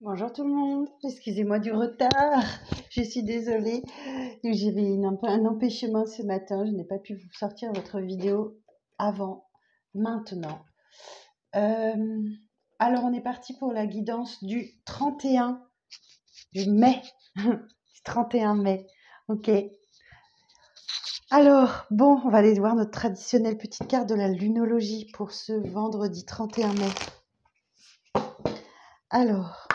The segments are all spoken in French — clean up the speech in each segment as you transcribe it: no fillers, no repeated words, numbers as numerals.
Bonjour tout le monde, excusez-moi du retard, je suis désolée, j'avais un empêchement ce matin, je n'ai pas pu vous sortir votre vidéo avant maintenant. Euh, alors on est parti pour la guidance du 31 du mai, du 31 mai, ok. Alors, bon, on va aller voir notre traditionnelle petite carte de la lunologie pour ce vendredi 31 mai. Alors,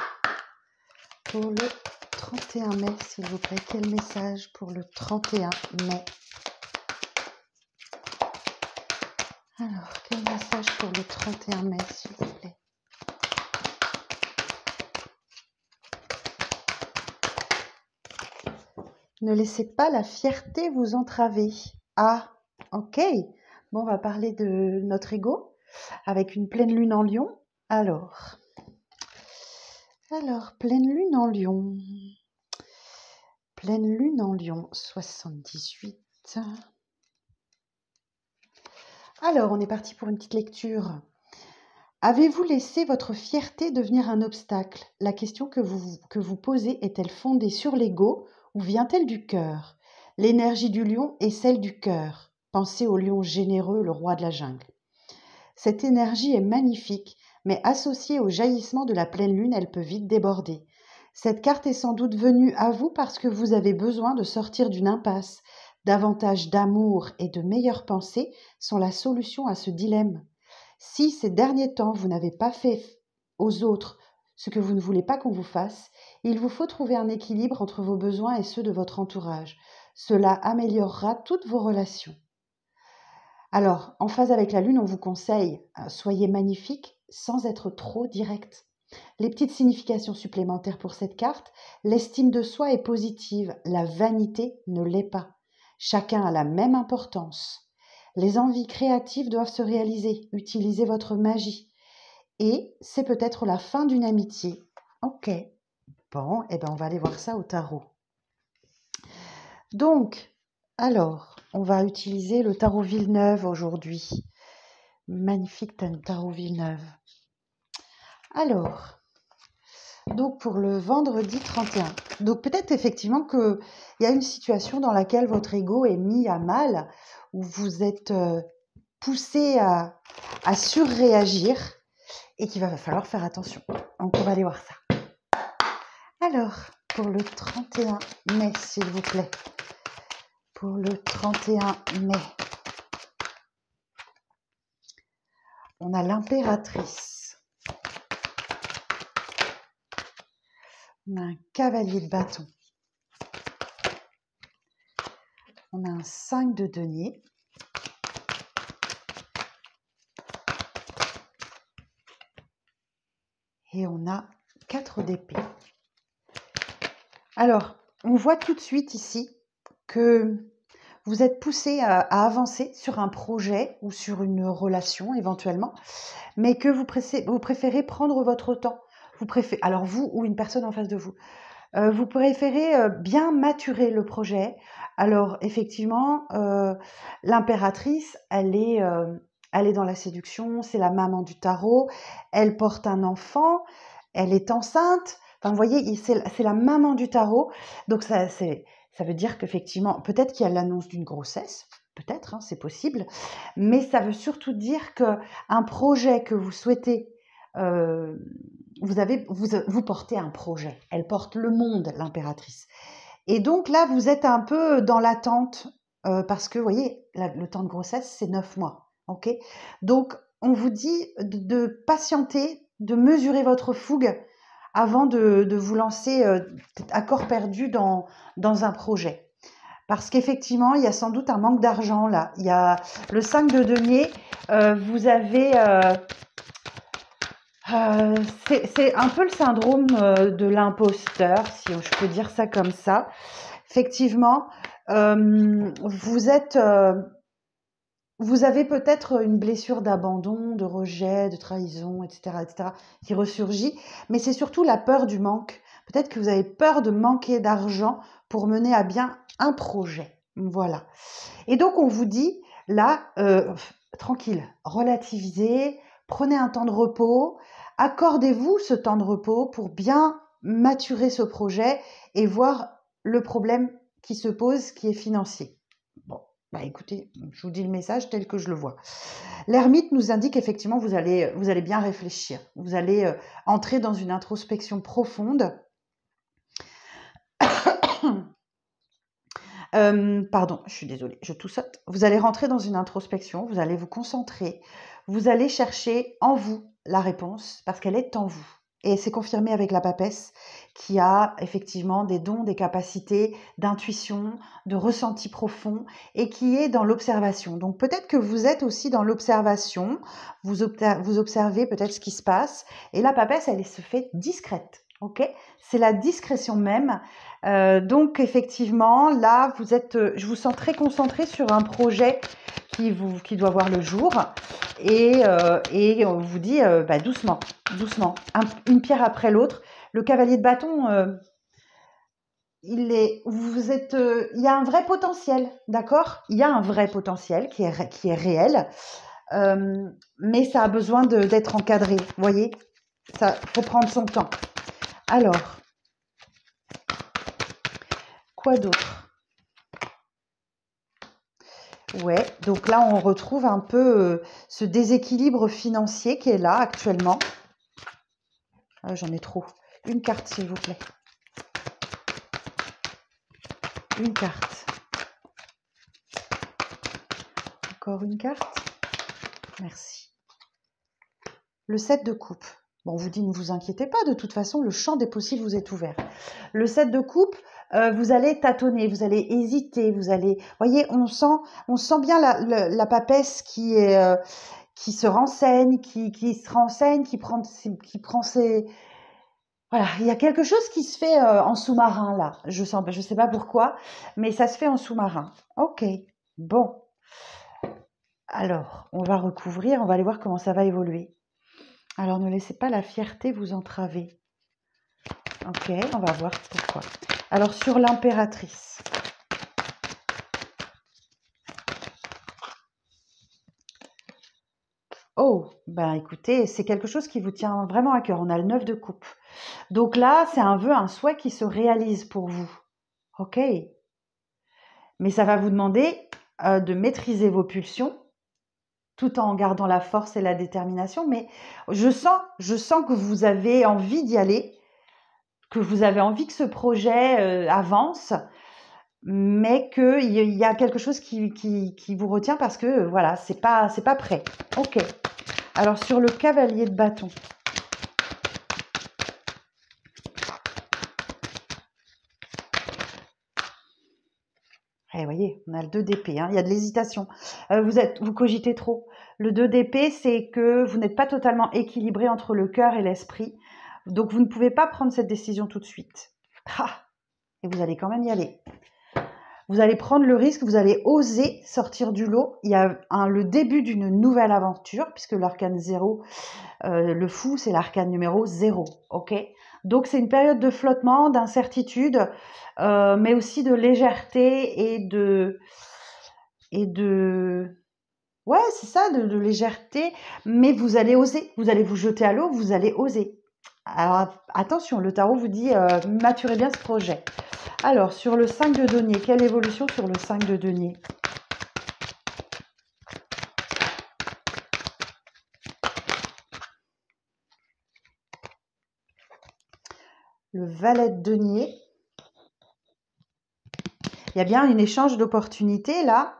pour le 31 mai, s'il vous plaît, quel message pour le 31 mai? Alors, quel message pour le 31 mai, s'il vous plaît? Ne laissez pas la fierté vous entraver. Ah, ok. Bon, on va parler de notre ego avec une pleine lune en Lion. Alors, pleine lune en Lion. Pleine lune en Lion, 78. Alors, on est parti pour une petite lecture. Avez-vous laissé votre fierté devenir un obstacle? La question que vous posez est-elle fondée sur l'ego ou vient-elle du cœur? L'énergie du lion est celle du cœur. Pensez au lion généreux, le roi de la jungle. Cette énergie est magnifique, mais associée au jaillissement de la pleine lune, elle peut vite déborder. Cette carte est sans doute venue à vous parce que vous avez besoin de sortir d'une impasse. Davantage d'amour et de meilleures pensées sont la solution à ce dilemme. Si ces derniers temps, vous n'avez pas fait aux autres ce que vous ne voulez pas qu'on vous fasse, il vous faut trouver un équilibre entre vos besoins et ceux de votre entourage. Cela améliorera toutes vos relations. Alors, en phase avec la Lune, on vous conseille, soyez magnifique sans être trop direct. Les petites significations supplémentaires pour cette carte, l'estime de soi est positive, la vanité ne l'est pas. Chacun a la même importance. Les envies créatives doivent se réaliser, utilisez votre magie. Et c'est peut-être la fin d'une amitié. Ok, bon, eh ben on va aller voir ça au tarot. Donc, alors, on va utiliser le tarot Villeneuve aujourd'hui. Magnifique tarot Villeneuve. Alors, donc pour le vendredi 31. Donc peut-être effectivement qu'il y a une situation dans laquelle votre ego est mis à mal, où vous êtes poussé à surréagir et qu'il va falloir faire attention. Donc on va aller voir ça. Alors, pour le 31 mai, s'il vous plaît. Pour le 31 mai. On a l'impératrice. On a un cavalier de bâton. On a un 5 de denier. Et on a 4 d'épée. Alors, on voit tout de suite ici que vous êtes poussé à avancer sur un projet ou sur une relation éventuellement, mais que vous préférez prendre votre temps. Alors vous ou une personne en face de vous. Vous préférez bien maturer le projet. Alors effectivement, l'impératrice, elle est dans la séduction, c'est la maman du tarot, elle porte un enfant, elle est enceinte. Enfin, vous voyez, c'est la maman du tarot. Donc ça veut dire qu'effectivement, peut-être qu'il y a l'annonce d'une grossesse, peut-être, hein, c'est possible, mais ça veut surtout dire qu'un projet que vous souhaitez, vous portez un projet. Elle porte le monde, l'impératrice. Et donc là, vous êtes un peu dans l'attente, parce que, vous voyez, le temps de grossesse, c'est 9 mois. Ok. Donc, on vous dit de patienter, de mesurer votre fougue avant de vous lancer à corps perdu dans un projet. Parce qu'effectivement, il y a sans doute un manque d'argent là. Il y a le 5 de denier, vous avez... c'est un peu le syndrome de l'imposteur, si je peux dire ça comme ça. Effectivement, vous avez peut-être une blessure d'abandon, de rejet, de trahison, etc., qui ressurgit, mais c'est surtout la peur du manque. Peut-être que vous avez peur de manquer d'argent pour mener à bien un projet. Voilà. Et donc, on vous dit, là, tranquille, relativisez, prenez un temps de repos, Accordez-vous ce temps de repos pour bien maturer ce projet et voir le problème qui se pose, qui est financier. Bon, bah écoutez, je vous dis le message tel que je le vois. L'ermite nous indique effectivement vous allez bien réfléchir. Vous allez entrer dans une introspection profonde. Pardon, je suis désolée, je toussote. Vous allez rentrer dans une introspection, vous allez vous concentrer, vous allez chercher en vous la réponse parce qu'elle est en vous. Et c'est confirmé avec la papesse qui a effectivement des dons, des capacités d'intuition, de ressenti profond et qui est dans l'observation. Donc peut-être que vous êtes aussi dans l'observation, vous observez peut-être ce qui se passe et la papesse, elle se fait discrète. Ok, c'est la discrétion même. Donc effectivement, là, je vous sens très concentré sur un projet qui doit voir le jour et on vous dit bah, doucement, doucement, une pierre après l'autre. Le cavalier de bâton, il y a un vrai potentiel, d'accord? Il y a un vrai potentiel qui est réel, mais ça a besoin d'être encadré, vous voyez? Ça, faut prendre son temps. Alors, quoi d'autre? Ouais, donc là, on retrouve un peu ce déséquilibre financier qui est là actuellement. Ah, j'en ai trop. Une carte, s'il vous plaît. Une carte. Encore une carte. Merci. Le 7 de coupe. Bon, on vous dit, ne vous inquiétez pas, de toute façon, le champ des possibles vous est ouvert. Le 7 de coupe, vous allez tâtonner, vous allez hésiter, voyez, on sent bien la papesse qui se renseigne, qui prend ses... Voilà, il y a quelque chose qui se fait en sous-marin, là. Je sais pas pourquoi, mais ça se fait en sous-marin. Ok, bon. Alors, on va recouvrir, on va aller voir comment ça va évoluer. Alors, ne laissez pas la fierté vous entraver. Ok, on va voir pourquoi. Alors, sur l'impératrice. Oh, ben écoutez, c'est quelque chose qui vous tient vraiment à cœur. On a le 9 de coupe. Donc là, c'est un vœu, un souhait qui se réalise pour vous. Ok. Mais ça va vous demander de maîtriser vos pulsions tout en gardant la force et la détermination. Mais je sens que vous avez envie d'y aller, que vous avez envie que ce projet avance, mais qu'il y a quelque chose qui vous retient parce que voilà, c'est pas prêt. Ok. Alors sur le cavalier de bâton. Eh, voyez, on a le 2 d'épée, hein, il y a de l'hésitation. Vous cogitez trop. Le 2 d'épée, c'est que vous n'êtes pas totalement équilibré entre le cœur et l'esprit. Donc, vous ne pouvez pas prendre cette décision tout de suite. Ah, et vous allez quand même y aller. Vous allez prendre le risque, vous allez oser sortir du lot. Il y a le début d'une nouvelle aventure, puisque l'arcane 0, le fou, c'est l'arcane numéro 0. Ok. Donc, c'est une période de flottement, d'incertitude, mais aussi de légèreté ouais, c'est ça, de légèreté, mais vous allez oser, vous allez vous jeter à l'eau, vous allez oser. Alors attention, le tarot vous dit maturez bien ce projet. Alors sur le 5 de denier, quelle évolution sur le 5 de denier? Le valet de denier. Il y a bien un échange d'opportunités là.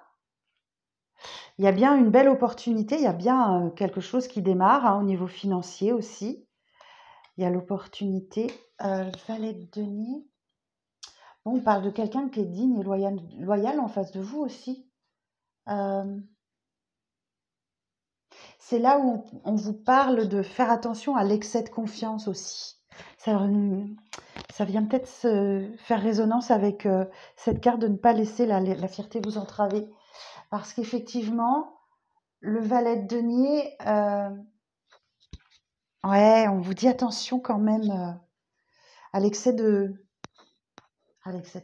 Il y a bien une belle opportunité, il y a bien quelque chose qui démarre hein, au niveau financier aussi. Il y a l'opportunité. Valet de denier. Bon, on parle de quelqu'un qui est digne et loyal en face de vous aussi. Euh, c'est là où on vous parle de faire attention à l'excès de confiance aussi. Ça vient peut-être se faire résonance avec cette carte de ne pas laisser la fierté vous entraver. Parce qu'effectivement, le valet de denier, ouais, on vous dit attention quand même à l'excès de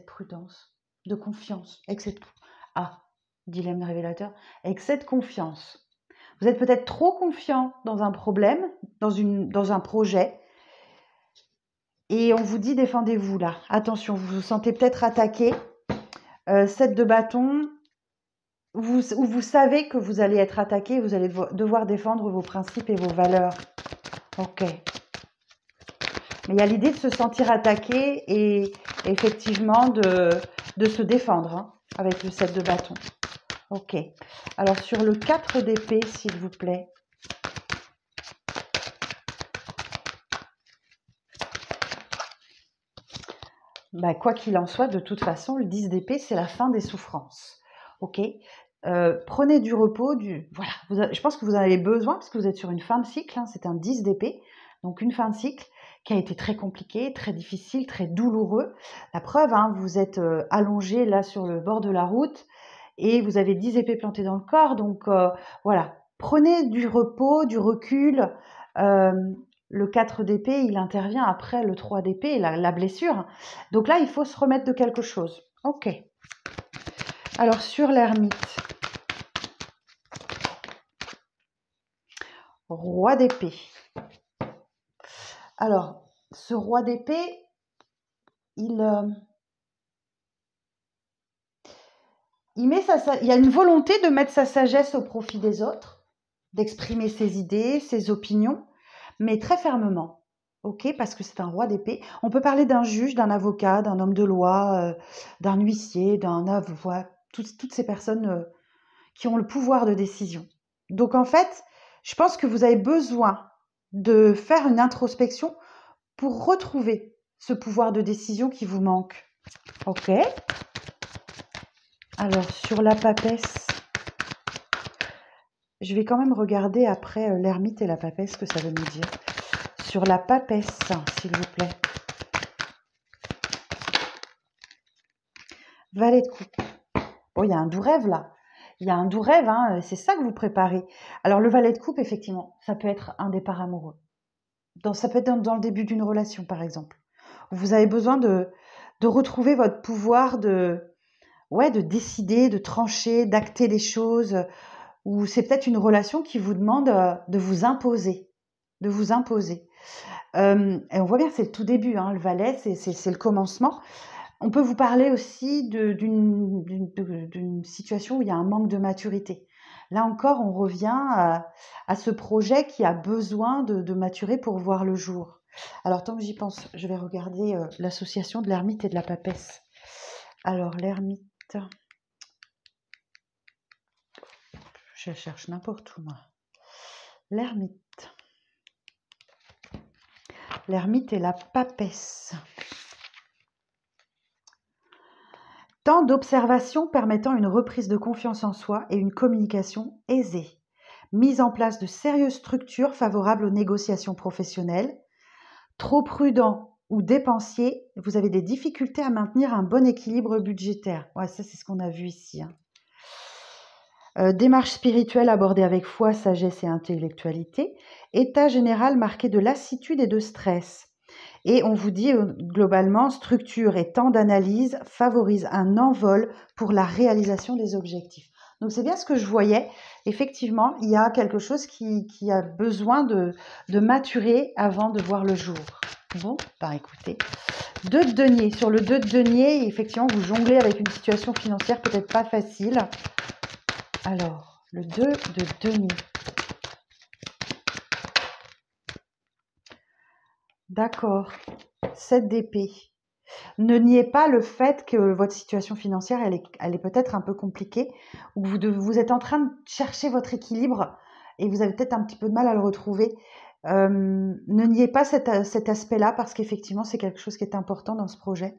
prudence, de confiance, dilemme révélateur, excès de confiance. Vous êtes peut-être trop confiant dans un problème, dans un projet, et on vous dit défendez-vous là. Attention, vous vous sentez peut-être attaqué. 7 de bâton, vous savez que vous allez être attaqué, vous allez devoir défendre vos principes et vos valeurs. Ok. Mais il y a l'idée de se sentir attaqué et effectivement de se défendre hein, avec le 7 de bâton. Ok. Alors sur le 4 d'épée, s'il vous plaît. Bah, quoi qu'il en soit, de toute façon, le 10 d'épée, c'est la fin des souffrances. Ok. Prenez du repos, voilà. Je pense que vous en avez besoin parce que vous êtes sur une fin de cycle. Hein, c'est un 10 d'épée, donc une fin de cycle qui a été très compliquée, très difficile, très douloureux. La preuve, hein, vous êtes allongé là sur le bord de la route et vous avez 10 épées plantées dans le corps. Donc voilà, prenez du repos, du recul. Le 4 d'épée, il intervient après le 3 d'épée, la blessure. Donc là, il faut se remettre de quelque chose. Ok. Alors sur l'ermite, roi d'épée. Alors, ce roi d'épée, il y a une volonté de mettre sa sagesse au profit des autres, d'exprimer ses idées, ses opinions, mais très fermement. Ok, parce que c'est un roi d'épée. On peut parler d'un juge, d'un avocat, d'un homme de loi, d'un huissier, d'un avocat, toutes ces personnes qui ont le pouvoir de décision. Donc en fait, je pense que vous avez besoin de faire une introspection pour retrouver ce pouvoir de décision qui vous manque. Ok. Alors sur la papesse, je vais quand même regarder après l'ermite et la papesse ce que ça veut nous dire. Sur la papesse, s'il vous plaît. Valet de coupe. Oh, il y a un doux rêve là. Il y a un doux rêve, hein, c'est ça que vous préparez. Alors le valet de coupe, effectivement, ça peut être un départ amoureux. Ça peut être dans le début d'une relation, par exemple. Vous avez besoin de retrouver votre pouvoir de décider, de trancher, d'acter les choses. Ou c'est peut-être une relation qui vous demande de vous imposer. De vous imposer. Et on voit bien que c'est le tout début, hein, le valet, c'est le commencement. On peut vous parler aussi d'une situation où il y a un manque de maturité. Là encore, on revient à ce projet qui a besoin de maturer pour voir le jour. Alors, tant que j'y pense, je vais regarder l'association de l'ermite et de la papesse. Alors, l'ermite, je cherche n'importe où, moi. L'ermite et la papesse. Temps d'observation permettant une reprise de confiance en soi et une communication aisée. Mise en place de sérieuses structures favorables aux négociations professionnelles. Trop prudent ou dépensier, vous avez des difficultés à maintenir un bon équilibre budgétaire. Ouais, ça, c'est ce qu'on a vu ici. Hein. Démarche spirituelle abordée avec foi, sagesse et intellectualité. État général marqué de lassitude et de stress. Et on vous dit globalement, structure et temps d'analyse favorisent un envol pour la réalisation des objectifs. Donc c'est bien ce que je voyais. Effectivement, il y a quelque chose qui a besoin de maturer avant de voir le jour. Bon, bah écoutez. 2 de denier. Sur le 2 de denier, effectivement, vous jonglez avec une situation financière peut-être pas facile. Alors, le 2 de denier. D'accord. 7 d'épée. Ne niez pas le fait que votre situation financière, elle est peut-être un peu compliquée, ou que vous êtes en train de chercher votre équilibre et vous avez peut-être un petit peu de mal à le retrouver. Ne niez pas cet aspect-là parce qu'effectivement, c'est quelque chose qui est important dans ce projet.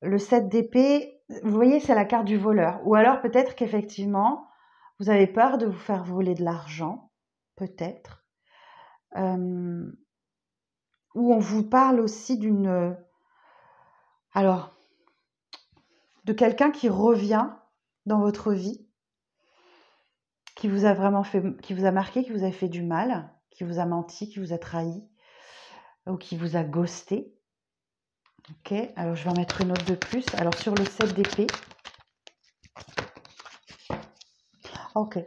Le 7 d'épée, vous voyez, c'est la carte du voleur. Ou alors peut-être qu'effectivement, vous avez peur de vous faire voler de l'argent, peut-être. Ou on vous parle aussi de quelqu'un qui revient dans votre vie, qui vous a vraiment qui vous a marqué, qui vous a fait du mal, qui vous a menti, qui vous a trahi, ou qui vous a ghosté. Ok, alors je vais en mettre une autre de plus. Alors sur le 7 d'épée. Ok.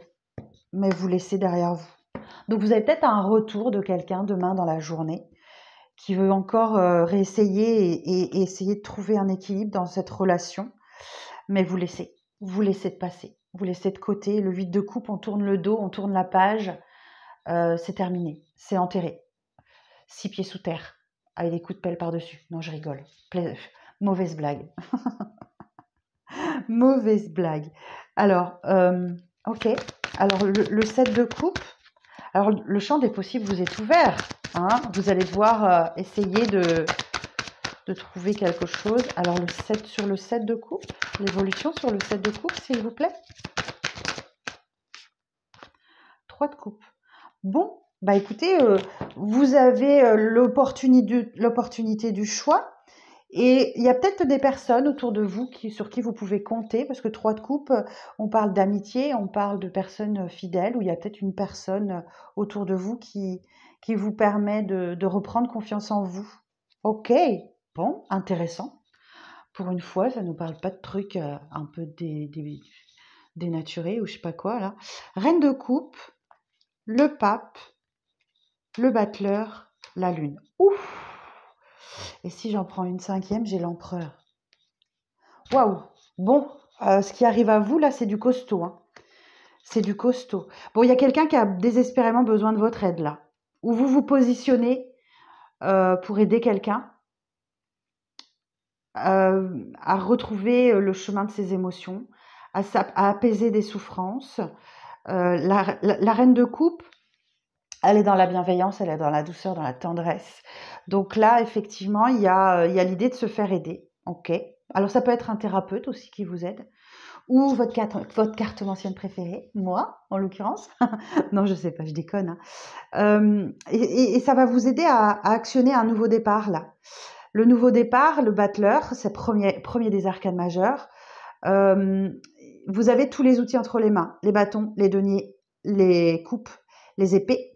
mais vous laissez derrière vous. Donc vous avez peut-être un retour de quelqu'un demain dans la journée qui veut encore réessayer et essayer de trouver un équilibre dans cette relation, mais vous laissez de passer, vous laissez de côté. Le 8 de coupe, on tourne le dos, on tourne la page, c'est terminé, c'est enterré. 6 pieds sous terre, avec des coups de pelle par-dessus. Non, je rigole. Mauvaise blague. Mauvaise blague. Alors, ok. Alors, le 7 de coupe. Alors, le champ des possibles vous est ouvert. Hein. Vous allez devoir essayer de trouver quelque chose. Alors, sur le 7 de coupe. L'évolution sur le 7 de coupe, s'il vous plaît. 3 de coupe. Bon, bah écoutez, vous avez l'opportunité du choix. Et il y a peut-être des personnes autour de vous sur qui vous pouvez compter, parce que 3 de coupe, on parle d'amitié, on parle de personnes fidèles, ou il y a peut-être une personne autour de vous qui vous permet de reprendre confiance en vous. Ok, bon, intéressant. Pour une fois, ça ne nous parle pas de trucs un peu dénaturés ou je sais pas quoi, là. Reine de coupe, le pape, le battleur, la lune. Ouf! Et si j'en prends une 5e, j'ai l'empereur. Waouh! Bon, ce qui arrive à vous, là, c'est du costaud. Hein. C'est du costaud. Bon, il y a quelqu'un qui a désespérément besoin de votre aide, là. Où vous vous positionnez pour aider quelqu'un à retrouver le chemin de ses émotions, à apaiser des souffrances. La reine de coupe, elle est dans la bienveillance, elle est dans la douceur, dans la tendresse. Donc là, effectivement, il y a l'idée de se faire aider. Ok. Alors ça peut être un thérapeute aussi qui vous aide, ou votre cartomancienne préférée, moi en l'occurrence. Non, je sais pas, je déconne. Hein. Et ça va vous aider à actionner un nouveau départ là. Le nouveau départ, le battleur, c'est premier des arcanes majeurs. Vous avez tous les outils entre les mains, les bâtons, les deniers, les coupes, les épées.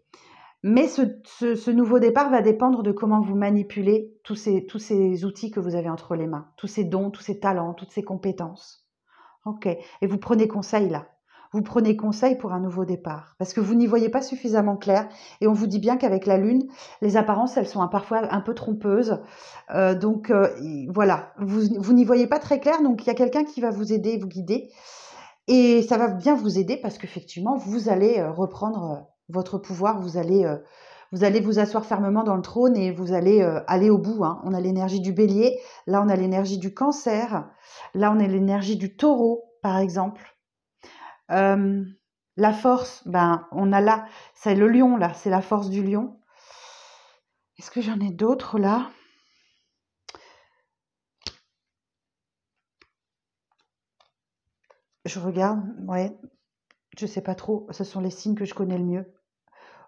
Mais ce nouveau départ va dépendre de comment vous manipulez tous ces outils que vous avez entre les mains, tous ces dons, tous ces talents, toutes ces compétences. Ok. Et vous prenez conseil là. Vous prenez conseil pour un nouveau départ. Parce que vous n'y voyez pas suffisamment clair. Et on vous dit bien qu'avec la Lune, les apparences, elles sont parfois un peu trompeuses. Donc voilà, vous n'y voyez pas très clair. Donc il y a quelqu'un qui va vous aider, vous guider. Et ça va bien vous aider parce qu'effectivement, vous allez reprendre votre pouvoir. Vous allez vous asseoir fermement dans le trône et vous allez aller au bout. Hein. On a l'énergie du bélier. Là, on a l'énergie du cancer. Là, on a l'énergie du taureau, par exemple. La force, ben, on a là, c'est le lion, là, c'est la force du lion. Est-ce que j'en ai d'autres, là? Je regarde, ouais, je sais pas trop, ce sont les signes que je connais le mieux.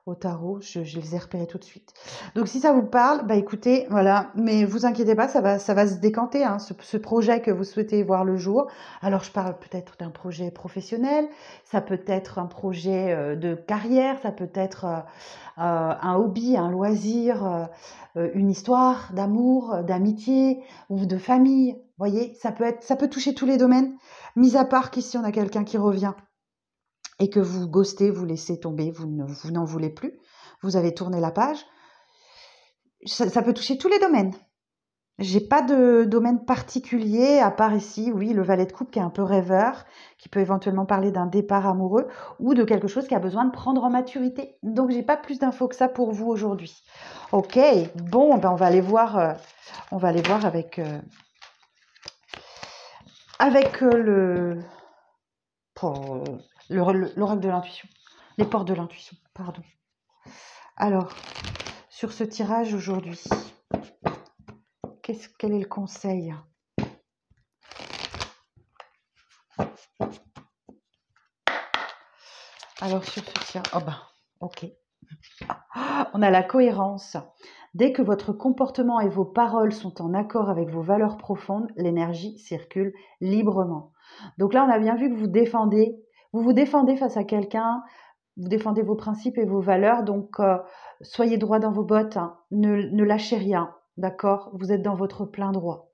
Au tarot, je les ai repérés tout de suite. Donc si ça vous parle, bah écoutez, voilà, mais vous inquiétez pas, ça va se décanter, hein, ce projet que vous souhaitez voir le jour. Alors je parle peut-être d'un projet professionnel, ça peut être un projet de carrière, ça peut être un hobby, un loisir, une histoire d'amour, d'amitié ou de famille. Vous voyez, ça peut toucher tous les domaines, mis à part qu'ici on a quelqu'un qui revient et que vous ghostez, vous laissez tomber, vous n'en voulez plus, vous avez tourné la page, ça peut toucher tous les domaines. J'ai pas de domaine particulier, à part ici, oui, le valet de coupe qui est un peu rêveur, qui peut éventuellement parler d'un départ amoureux ou de quelque chose qui a besoin de prendre en maturité. Donc, j'ai pas plus d'infos que ça pour vous aujourd'hui. Ok, bon, ben on va aller voir avec l'oracle de l'intuition, les portes de l'intuition, pardon. Alors, sur ce tirage aujourd'hui, quel est le conseil? Alors, sur ce tirage, oh ben, ok. On a la cohérence. Dès que votre comportement et vos paroles sont en accord avec vos valeurs profondes, l'énergie circule librement. Donc là, on a bien vu que vous vous défendez face à quelqu'un, vous défendez vos principes et vos valeurs, donc soyez droit dans vos bottes, hein. Ne lâchez rien, d'accord? Vous êtes dans votre plein droit.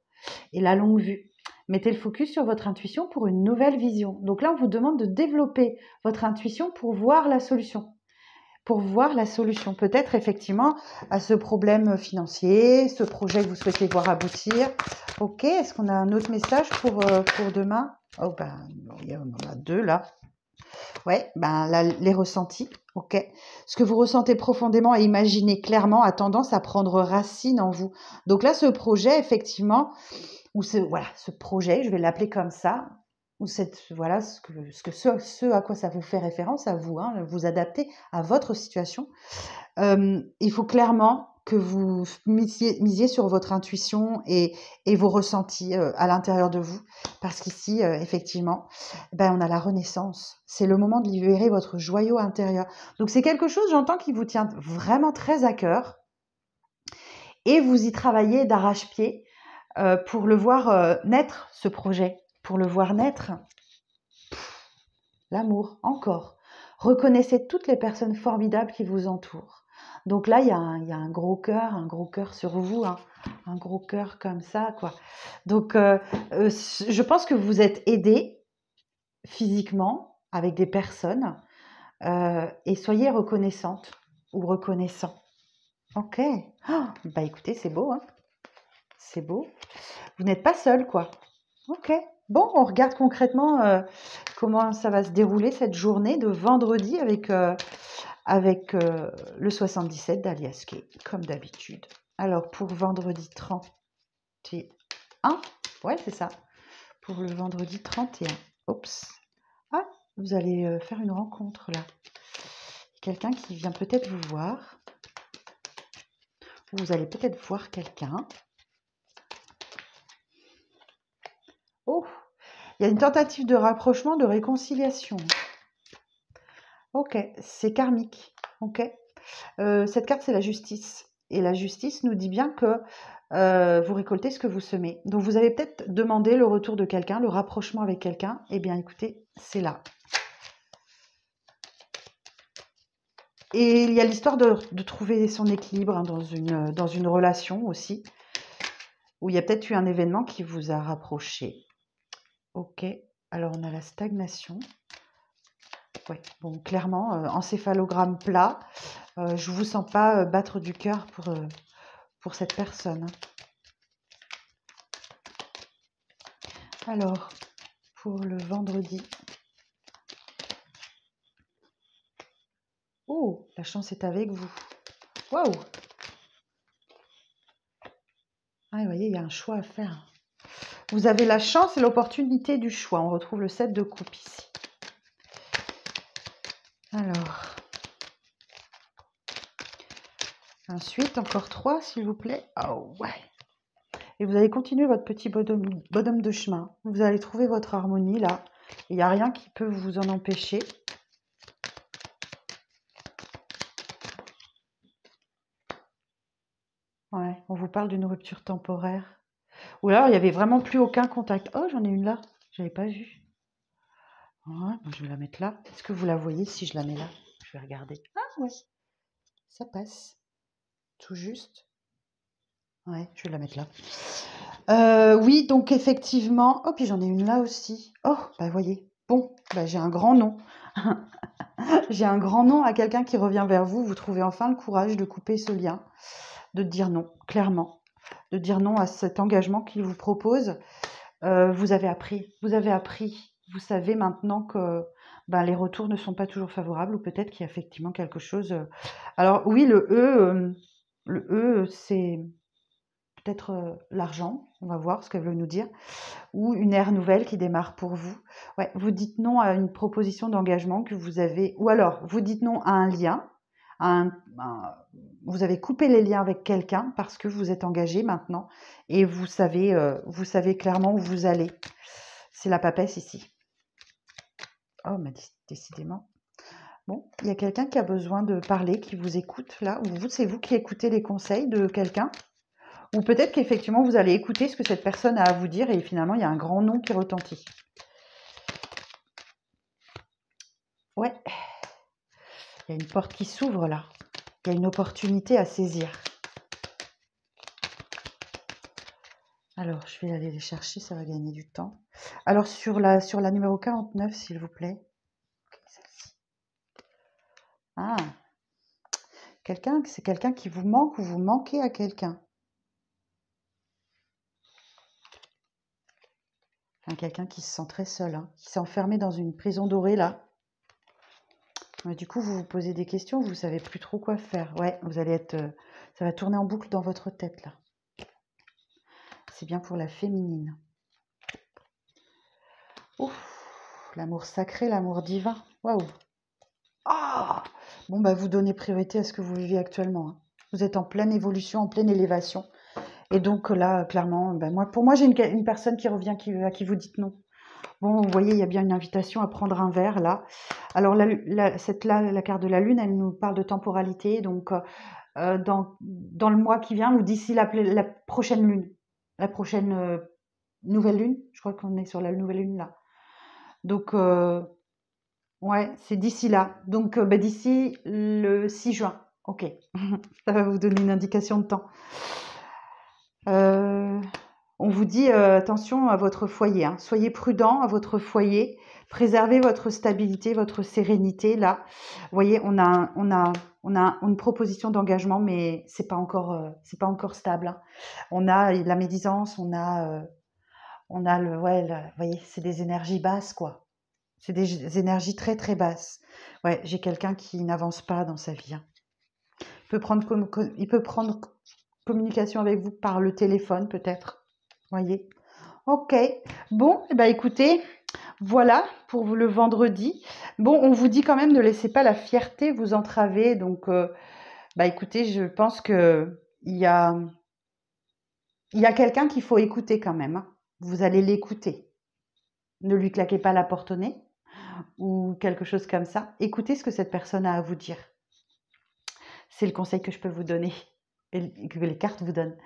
Et la longue vue, Mettez le focus sur votre intuition pour une nouvelle vision. Donc là, on vous demande de développer votre intuition pour voir la solution. Pour voir la solution, peut-être effectivement à ce problème financier, ce projet que vous souhaitez voir aboutir. Ok, est-ce qu'on a un autre message pour demain? Oh ben, on en a deux là. Ouais, ben là, les ressentis, ok. Ce que vous ressentez profondément et imaginez clairement a tendance à prendre racine en vous. Donc là, ce projet, effectivement, ou ce projet, je vais l'appeler comme ça, ou voilà, ce à quoi ça vous fait référence à vous, hein, vous adaptez à votre situation. Il faut clairement que vous misiez sur votre intuition et vos ressentis à l'intérieur de vous, parce qu'ici, effectivement, ben, on a la renaissance. C'est le moment de libérer votre joyau intérieur. Donc c'est quelque chose, j'entends, qui vous tient vraiment très à cœur, et vous y travaillez d'arrache-pied pour le voir naître, ce projet, pour le voir naître. L'amour, encore. Reconnaissez toutes les personnes formidables qui vous entourent. Donc là, il y a un gros cœur sur vous, hein, un gros cœur comme ça, quoi. Donc, je pense que vous êtes aidé physiquement avec des personnes et soyez reconnaissante ou reconnaissant. Ok. Oh, bah écoutez, c'est beau, hein. C'est beau. Vous n'êtes pas seul, quoi. Ok. Bon, on regarde concrètement comment ça va se dérouler cette journée de vendredi avec le 77 d'Alias Kay, comme d'habitude. Alors, pour vendredi 31, ouais, c'est ça. Pour le vendredi 31. Oups. Ah, vous allez faire une rencontre, là. Quelqu'un qui vient peut-être vous voir. Vous allez peut-être voir quelqu'un. Oh, il y a une tentative de rapprochement, de réconciliation. Ok, c'est karmique. Ok. Cette carte, c'est la justice. Et la justice nous dit bien que vous récoltez ce que vous semez. Donc, vous avez peut-être demandé le retour de quelqu'un, le rapprochement avec quelqu'un. Eh bien, écoutez, c'est là. Et il y a l'histoire de trouver son équilibre, hein, dans une relation aussi, où il y a peut-être eu un événement qui vous a rapproché. Ok, alors on a la stagnation. Ouais, bon, clairement, encéphalogramme plat. Je ne vous sens pas battre du cœur pour cette personne. Alors, pour le vendredi. Oh, la chance est avec vous. Waouh! Ah, vous voyez, il y a un choix à faire. Vous avez la chance et l'opportunité du choix. On retrouve le 7 de coupe ici. Alors. Ensuite, encore 3, s'il vous plaît. Oh, ouais. Et vous allez continuer votre petit bonhomme de chemin. Vous allez trouver votre harmonie, là. Il n'y a rien qui peut vous en empêcher. Ouais, on vous parle d'une rupture temporaire. Ou alors, il n'y avait vraiment plus aucun contact. Oh, j'en ai une là. Je n'avais pas vu. Ouais, bon, je vais la mettre là. Est-ce que vous la voyez si je la mets là? Je vais regarder. Ah, ouais. Ça passe. Tout juste. Ouais, je vais la mettre là. Oui, donc effectivement. Oh, puis j'en ai une là aussi. Oh, bah voyez. Bon, bah, j'ai un grand nom. J'ai un grand nom à quelqu'un qui revient vers vous. Vous trouvez enfin le courage de couper ce lien, de dire non, clairement. De dire non à cet engagement qu'il vous propose. Vous avez appris. Vous avez appris. Vous savez maintenant que ben, les retours ne sont pas toujours favorables ou peut-être qu'il y a effectivement quelque chose. Alors oui, le E, c'est peut-être l'argent. On va voir ce qu'elle veut nous dire. Ou une ère nouvelle qui démarre pour vous. Ouais, vous dites non à une proposition d'engagement que vous avez, ou alors vous dites non à un lien, vous avez coupé les liens avec quelqu'un parce que vous êtes engagé maintenant et vous savez clairement où vous allez. C'est la papesse ici. Oh, mais décidément. Bon, il y a quelqu'un qui a besoin de parler, qui vous écoute là, ou c'est vous qui écoutez les conseils de quelqu'un. Ou peut-être qu'effectivement, vous allez écouter ce que cette personne a à vous dire et finalement, il y a un grand non qui retentit. Ouais, il y a une porte qui s'ouvre là. Il y a une opportunité à saisir. Alors, je vais aller les chercher, ça va gagner du temps. Alors, sur la numéro 49, s'il vous plaît. Ok, celle-ci. Ah, c'est quelqu'un qui vous manque ou vous manquez à quelqu'un. Enfin, quelqu'un qui se sent très seul, hein, qui s'est enfermé dans une prison dorée, là. Ouais, du coup, vous vous posez des questions, vous ne savez plus trop quoi faire. Ouais, vous allez être... ça va tourner en boucle dans votre tête, là. C'est bien pour la féminine. Ouf, l'amour sacré, l'amour divin. Waouh. Ah, bon, bah, vous donnez priorité à ce que vous vivez actuellement, hein. Vous êtes en pleine évolution, en pleine élévation. Et donc là, clairement, bah, pour moi, j'ai une personne qui revient, à qui vous dites non. Bon, vous voyez, il y a bien une invitation à prendre un verre, là. Alors, la carte de la Lune, elle nous parle de temporalité. Donc, dans le mois qui vient, ou d'ici la prochaine Lune, la prochaine nouvelle Lune, je crois qu'on est sur la nouvelle Lune, là. Donc, ouais, c'est d'ici là. Donc, bah, d'ici le 6 juin. Ok, ça va vous donner une indication de temps. Euh, on vous dit attention à votre foyer, hein. Soyez prudent à votre foyer. Préservez votre stabilité, votre sérénité. Là, vous voyez, on a une proposition d'engagement, mais c'est pas encore stable, hein. On a la médisance, on a vous voyez, c'est des énergies basses, quoi. C'est des énergies très très basses. Ouais, j'ai quelqu'un qui n'avance pas dans sa vie, hein. Il peut prendre communication avec vous par le téléphone, peut-être. Voyez. Ok. Bon, eh ben, écoutez, voilà pour le vendredi. Bon, on vous dit quand même, ne laissez pas la fierté vous entraver. Donc, bah écoutez, je pense que il y a quelqu'un qu'il faut écouter quand même, hein. Vous allez l'écouter. Ne lui claquez pas la porte au nez ou quelque chose comme ça. Écoutez ce que cette personne a à vous dire. C'est le conseil que je peux vous donner et que les cartes vous donnent.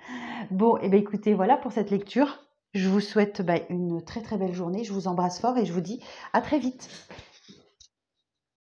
Bon, et bien écoutez, voilà pour cette lecture. Je vous souhaite une très très belle journée. Je vous embrasse fort et je vous dis à très vite.